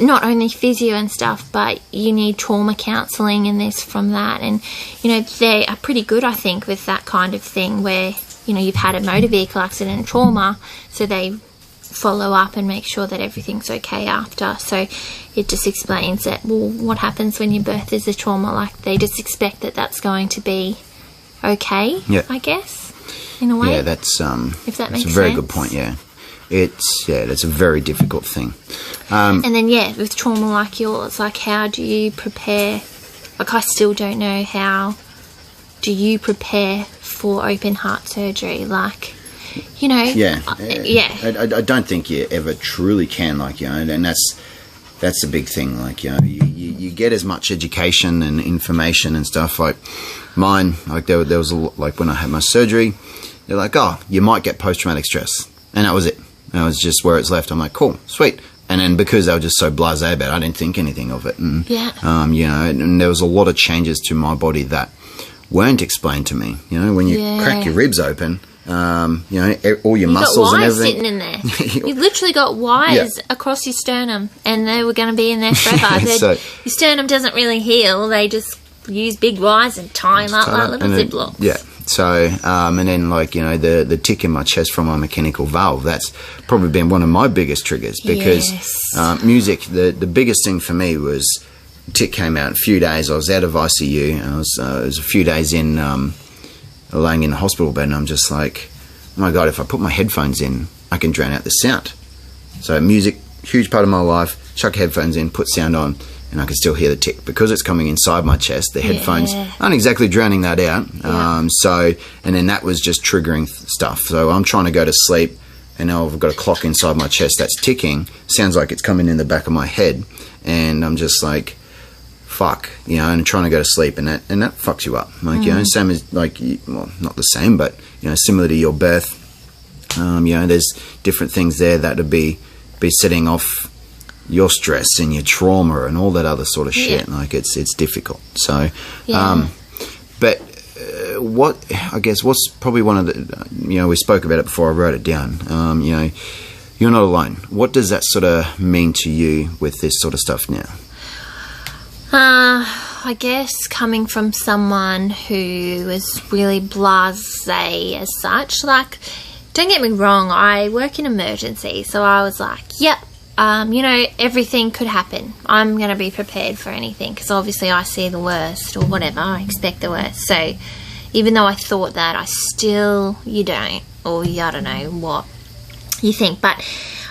not only physio and stuff, but you need trauma counselling and this from that. And, they are pretty good, I think, with that kind of thing where, you've had a motor vehicle accident and trauma, so they follow up and make sure that everything's okay after. So it just explains that, well, what happens when your birth is a trauma? Like, they just expect that that's going to be okay, I guess, in a way. Yeah, that's if that makes a very sense. good point, that's a very difficult thing. And then, with trauma like yours, like, how do you prepare? Like, I still don't know, how do you prepare for open heart surgery? Like, I don't think you ever truly can, and that's a big thing. Like, you get as much education and information and stuff. Like mine, like there was like when I had my surgery, they're like, oh, you might get post-traumatic stress, and that was it. And that was just where it's left. I'm like, cool, sweet. And then because they were just so blasé about it, I didn't think anything of it. And, and there was a lot of changes to my body that weren't explained to me. When you crack your ribs open, all your muscles and everything. You've got wires sitting in there. You've literally got wires across your sternum, and they were going to be in there forever. So, your sternum doesn't really heal. They just use big wires and tie them up like little ziplocs. Yeah. So, and then the tick in my chest from my mechanical valve, that's probably been one of my biggest triggers because music, the biggest thing for me was tick came out in a few days. I was out of ICU and it was a few days in, laying in the hospital bed, and I'm just like, oh my God, if I put my headphones in, I can drown out the sound. So music, huge part of my life, chuck headphones in, put sound on, and I can still hear the tick. Because it's coming inside my chest, the headphones aren't exactly drowning that out. And then that was just triggering stuff. So I'm trying to go to sleep, and now I've got a clock inside my chest that's ticking. Sounds like it's coming in the back of my head. And I'm just like, fuck, and I'm trying to go to sleep, and that fucks you up. Like, same as, like, well, not the same, but, similar to your birth. There's different things there that would be setting off your stress and your trauma and all that other sort of shit. Like, it's difficult. So, but what's probably one of the, we spoke about it before I wrote it down. You're not alone. What does that sort of mean to you with this sort of stuff now? I guess coming from someone who is really blasé as such, like, don't get me wrong, I work in emergency, so I was like, yep, everything could happen. I'm going to be prepared for anything, because obviously I see the worst, or whatever, I expect the worst. So even though I thought that, you don't, or I don't know what you think. But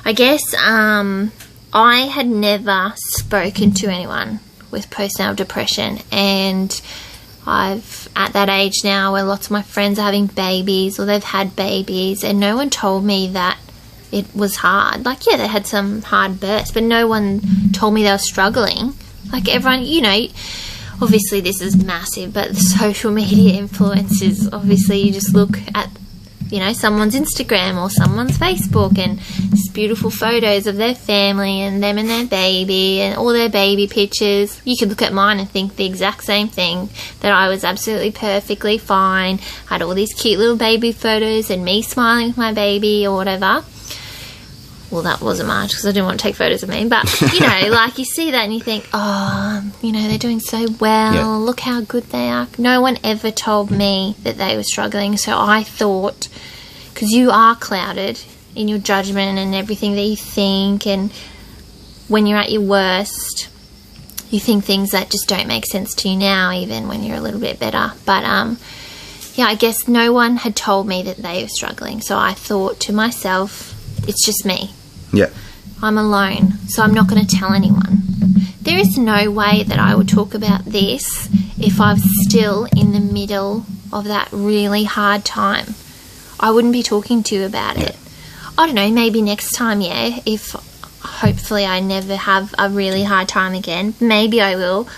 I guess I had never spoken to anyone with postnatal depression, and I've at that age now where lots of my friends are having babies or they've had babies, and no one told me that it was hard. Like, yeah, they had some hard births, but no one told me they were struggling. Like, everyone, obviously this is massive, but the social media influences, obviously you just look at someone's Instagram or someone's Facebook, and just beautiful photos of their family and them and their baby and all their baby pictures. You could look at mine and think the exact same thing, that I was absolutely perfectly fine, had all these cute little baby photos and me smiling with my baby or whatever. Well, that wasn't much because I didn't want to take photos of me, but like, you see that and you think, they're doing so well, look how good they are. No one ever told me that they were struggling, so I thought, because you are clouded in your judgment and everything that you think, and when you're at your worst, you think things that just don't make sense to you now, even when you're a little bit better. But I guess no one had told me that they were struggling, so I thought to myself, it's just me. Yeah. I'm alone, so I'm not going to tell anyone. There is no way that I would talk about this if I'm still in the middle of that really hard time. I wouldn't be talking to you about it. I don't know, maybe next time, if hopefully I never have a really hard time again, maybe I will,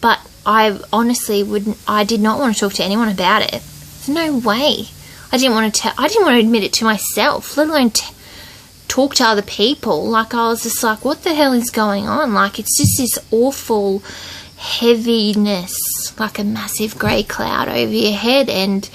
but I honestly I did not want to talk to anyone about it. There's no way. I didn't want to admit it to myself, let alone talk to other people. Like, I was just like, what the hell is going on? Like, it's just this awful heaviness, like a massive grey cloud over your head, and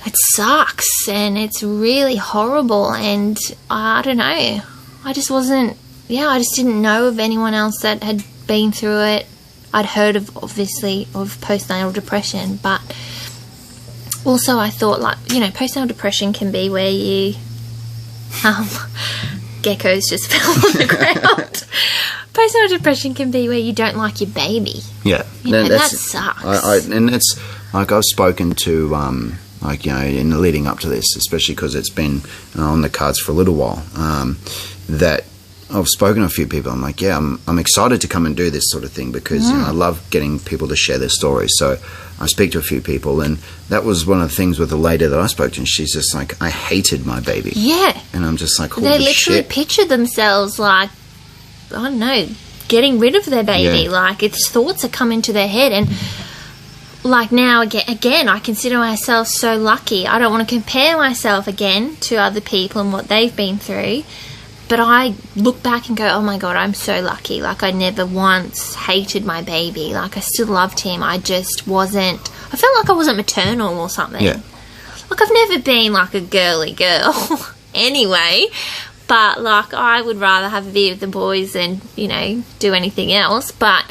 it sucks, and it's really horrible, and I don't know, I just didn't know of anyone else that had been through it. I'd heard of postnatal depression, but also I thought, like, postnatal depression can be where you geckos just fell on the ground. Postnatal depression can be where you don't like your baby. Yeah, that sucks. And it's like, I've spoken to in the leading up to this, especially because it's been on the cards for a little while. That I've spoken to a few people. I'm like, I'm excited to come and do this sort of thing because I love getting people to share their stories. So I speak to a few people, and that was one of the things with the lady that I spoke to, and she's just like, I hated my baby. Yeah. And I'm just like, holy shit. They literally picture themselves like, I don't know, getting rid of their baby. Yeah. Like, its thoughts are coming to their head, and like, now again, I consider myself so lucky. I don't want to compare myself again to other people and what they've been through, but I look back and go, oh my God, I'm so lucky. Like, I never once hated my baby. Like, I still loved him. I just wasn't, I felt like I wasn't maternal or something. Yeah. Like, I've never been like a girly girl anyway, but like, I would rather have a beer with the boys than, do anything else. But,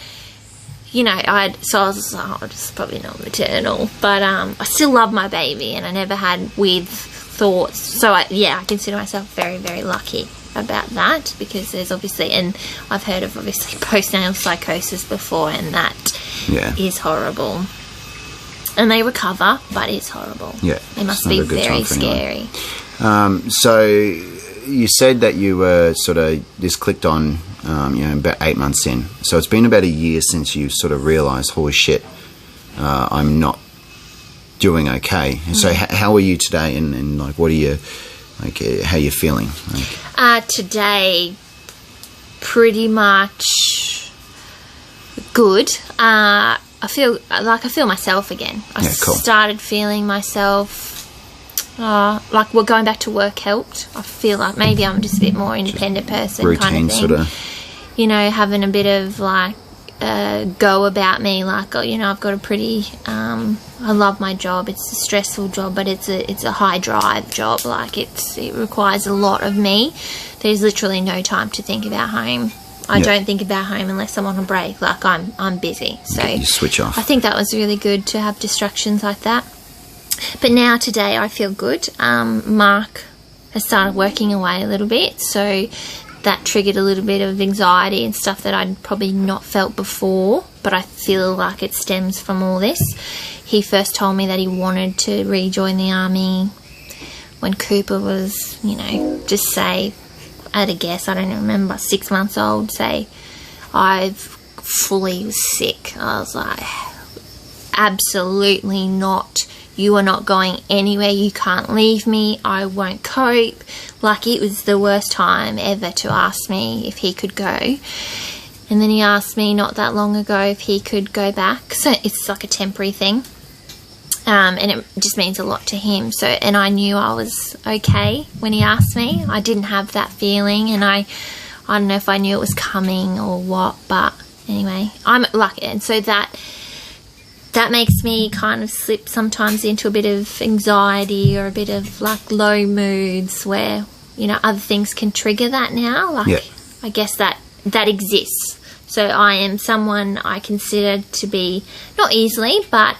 I was just like, oh, just probably not maternal. But I still love my baby, and I never had weird thoughts. So, I consider myself very, very lucky about that, because there's obviously, and I've heard of obviously postnatal psychosis before, and that is horrible. and they recover, but it's horrible. Yeah. It must be very scary. So you said that you were this clicked on, about 8 months in. So it's been about a year since you sort of realised, holy shit, I'm not doing okay. So how are you today, and like, what are you, like, how are you feeling? Like, today, pretty much good. I feel myself again. I started feeling myself. Like, going back to work helped. I feel like maybe I'm just a bit more independent person, routine, kind of thing. Having a bit of like go about me. Like, I've got a pretty. I love my job. It's a stressful job, but it's a high drive job. Like, it requires a lot of me. There's literally no time to think about home. I don't think about home unless I'm on a break. Like, I'm busy. So you switch off. I think that was really good to have distractions like that. But now today I feel good. Mark has started working away a little bit, so that triggered a little bit of anxiety and stuff that I'd probably not felt before, but I feel like it stems from all this. He first told me that he wanted to rejoin the army when Cooper was, just say, at a guess, I don't remember, 6 months old, say, I fully was sick. I was like, absolutely not. You are not going anywhere. You can't leave me. I won't cope. Like, it was the worst time ever to ask me if he could go. And then he asked me not that long ago if he could go back. So it's like a temporary thing. And it just means a lot to him. So, and I knew I was okay when he asked me. I didn't have that feeling, and I don't know if I knew it was coming or what, but anyway, I'm lucky. And so that makes me kind of slip sometimes into a bit of anxiety or a bit of like low moods where, other things can trigger that now. Like, I guess that exists. So I am someone I consider to be, not easily, but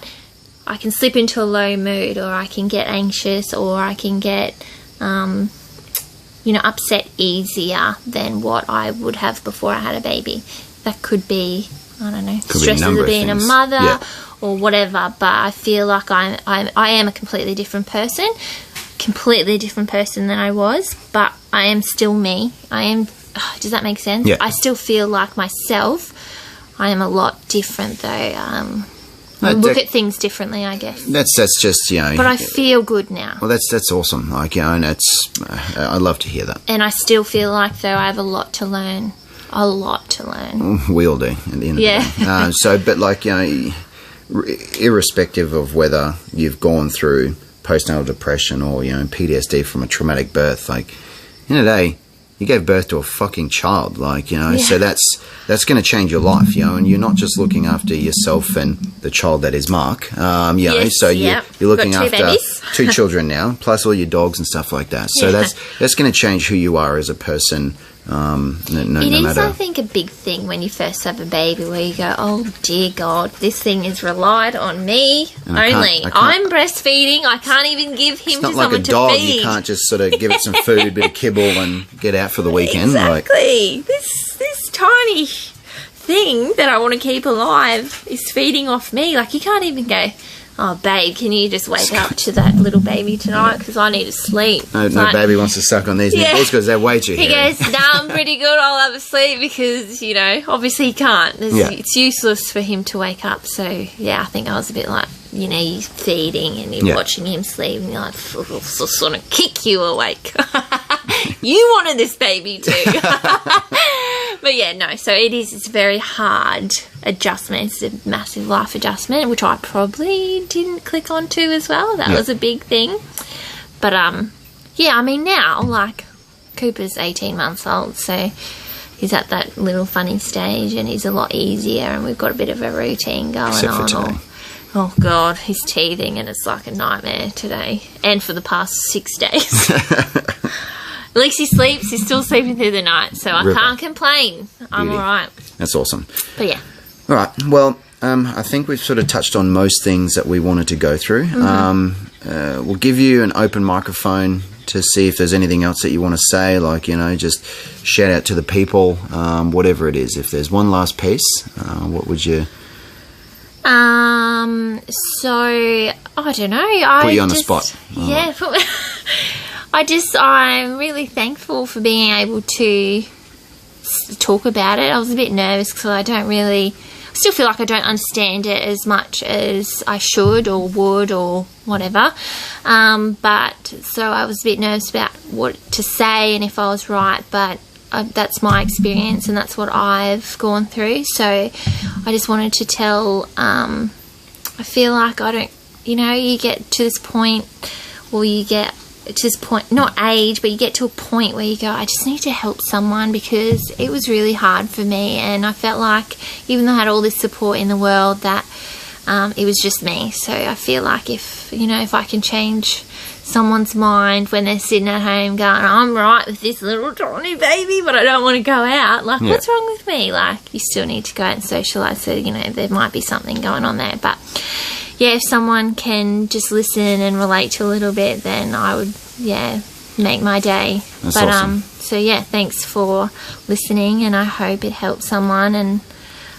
I can slip into a low mood, or I can get anxious, or I can get, upset easier than what I would have before I had a baby. That could be, I don't know, stresses of being a mother or whatever. But I feel like I am a completely different person than I was. But I am still me. I am. Does that make sense? Yeah. I still feel like myself. I am a lot different though. I look at things differently, I guess. That's just, But I feel good now. Well, that's awesome. Like, and I love to hear that. And I still feel like, though, I have a lot to learn. A lot to learn. We all do at the end of the day. But like, irrespective of whether you've gone through postnatal depression or, PTSD from a traumatic birth, like, in the day, you gave birth to a fucking child, like, so that's going to change your life, and you're not just looking after yourself and the child that is Mark, so you're looking after 2 children now, plus all your dogs and stuff like that. So that's going to change who you are as a person. It is, I think, a big thing when you first have a baby, where you go, oh dear God, this thing has relied on me only. I'm breastfeeding. I can't even give him to someone to feed. It's not like a dog. You can't just sort of give it some food, a bit of kibble, and get out for the weekend. Exactly. This tiny thing that I want to keep alive is feeding off me. Like, you can't even go, oh, babe, can you just wake up to that little baby tonight, because I need to sleep. No baby wants to suck on these nipples because they're way too hairy. He goes, no, I'm pretty good, I'll have a sleep, because, obviously he can't. It's useless for him to wake up. So, I think I was a bit like, you're feeding and you're watching him sleep, and you're like, I'll sort of kick you awake. You wanted this baby too. But so it's a very hard adjustment. It's a massive life adjustment, which I probably didn't click onto as well. That was a big thing. But now, like, Cooper's 18 months old, so he's at that little funny stage, and he's a lot easier, and we've got a bit of a routine going Except on. For today. Oh God, he's teething, and it's like a nightmare today, and for the past 6 days. At least he sleeps. He's still sleeping through the night, so I can't complain. I'm all right. That's awesome. But all right. Well, I think we've sort of touched on most things that we wanted to go through. Mm-hmm. We'll give you an open microphone to see if there's anything else that you want to say, like, just shout out to the people, whatever it is. If there's one last piece, what would you... So I don't know. Put you on the spot. Yeah. I'm really thankful for being able to talk about it. I was a bit nervous because I still feel like I don't understand it as much as I should or would or whatever. But so I was a bit nervous about what to say and if I was right, but that's my experience and that's what I've gone through. So I just wanted to tell, I feel like you get to this point, or you get to this point, not age, but you get to a point where you go, I just need to help someone, because it was really hard for me, and I felt like even though I had all this support in the world, that it was just me. So I feel like if I can change someone's mind when they're sitting at home going, I'm right with this little tiny baby, but I don't want to go out, like, what's wrong with me? Like, you still need to go out and socialise, so there might be something going on there. But yeah, if someone can just listen and relate to a little bit, then I would, make my day. That's awesome. So yeah, thanks for listening, and I hope it helped someone, and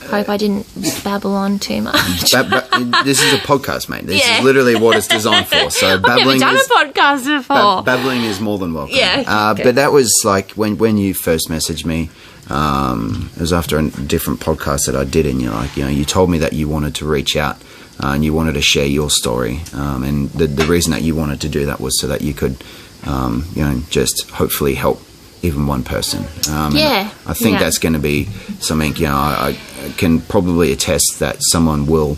hope I didn't babble on too much. This is a podcast, mate. This is literally what it's designed for. So babbling I've never done a podcast before. Babbling is more than welcome. Yeah. But that was like when you first messaged me. It was after a different podcast that I did, and you're like, you told me that you wanted to reach out. And you wanted to share your story, and the reason that you wanted to do that was so that you could, just hopefully help even one person. I think that's going to be something. I can probably attest that someone will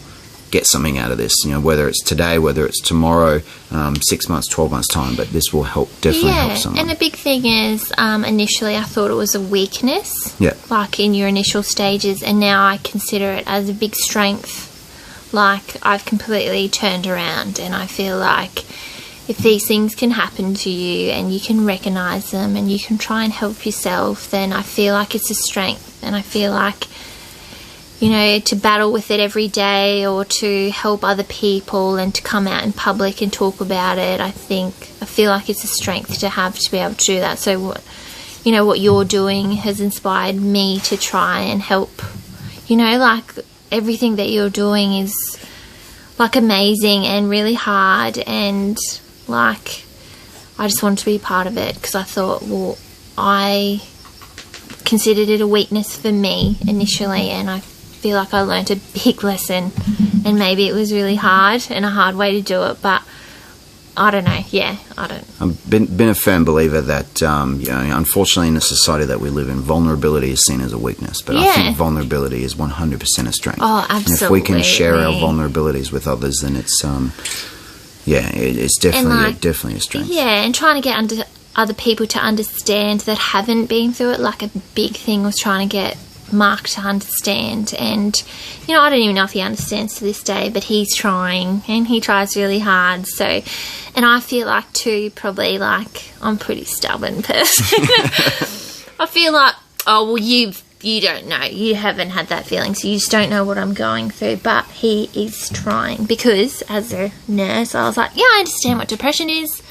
get something out of this. Whether it's today, whether it's tomorrow, 6 months, 12 months time, but this will definitely help someone. And the big thing is, initially I thought it was a weakness, like in your initial stages, and now I consider it as a big strength. Like, I've completely turned around, and I feel like if these things can happen to you and you can recognise them and you can try and help yourself, then I feel like it's a strength. And I feel like, to battle with it every day, or to help other people and to come out in public and talk about it, I feel like it's a strength to have, to be able to do that. So what you're doing has inspired me to try and help, like, everything that you're doing is like amazing and really hard, and like I just wanted to be part of it, because I thought, well, I considered it a weakness for me initially, and I feel like I learnt a big lesson, and maybe it was really hard and a hard way to do it, but I don't know. I've been a firm believer that, unfortunately in the society that we live in, vulnerability is seen as a weakness. But I think vulnerability is 100% a strength. Oh, absolutely. And if we can share our vulnerabilities with others, then it's, it's definitely a strength. Yeah, and trying to get other people to understand that haven't been through it. Like, a big thing was trying to get Mark to understand, and I don't even know if he understands to this day, but he's trying, and he tries really hard. So, and I feel like too, probably, like, I'm a pretty stubborn person. I feel like, you don't know, you haven't had that feeling, so you just don't know what I'm going through, but he is trying, because as a nurse I was like, I understand what depression is,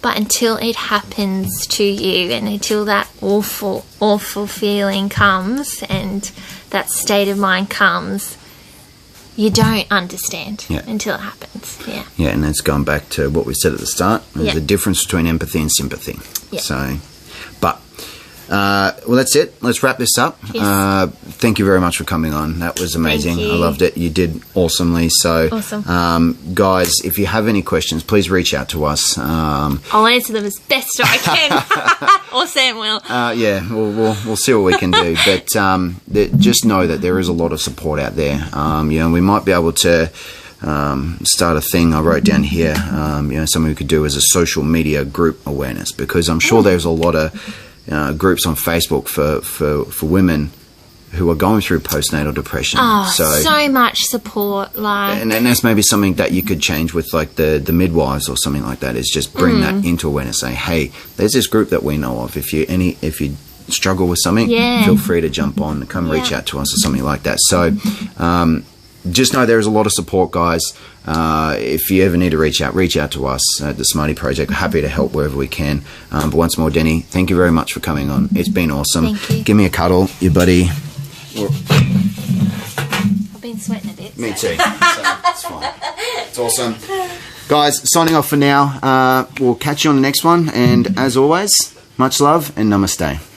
but until it happens to you, and until that awful, awful feeling comes and that state of mind comes, you don't understand until it happens. Yeah, and that's going back to what we said at the start. There's a difference between empathy and sympathy. Yeah. So, but well, that's it. Let's wrap this up. Yes. Thank you very much for coming on. That was amazing. I loved it. You did awesomely. So, awesome. Guys, if you have any questions, please reach out to us. I'll answer them as best I can. Or Sam will. We'll see what we can do. But just know that there is a lot of support out there. We might be able to start a thing I wrote down here. Something we could do as a social media group awareness, because I'm sure there's a lot of groups on Facebook for women who are going through postnatal depression. So much support, like, and that's maybe something that you could change with, like, the midwives or something like that. Is just bring that into awareness. Say, hey, there's this group that we know of. If you struggle with something, feel free to jump on and come reach out to us or something like that. So just know there's a lot of support, guys. If you ever need to reach out to us at the Samadhi Project. We're happy to help wherever we can. But once more, Danni, thank you very much for coming on. It's been awesome. Thank you. Give me a cuddle, your buddy. I've been sweating a bit. Me too. So it's fine. It's awesome. Guys, signing off for now. We'll catch you on the next one. And as always, much love and namaste.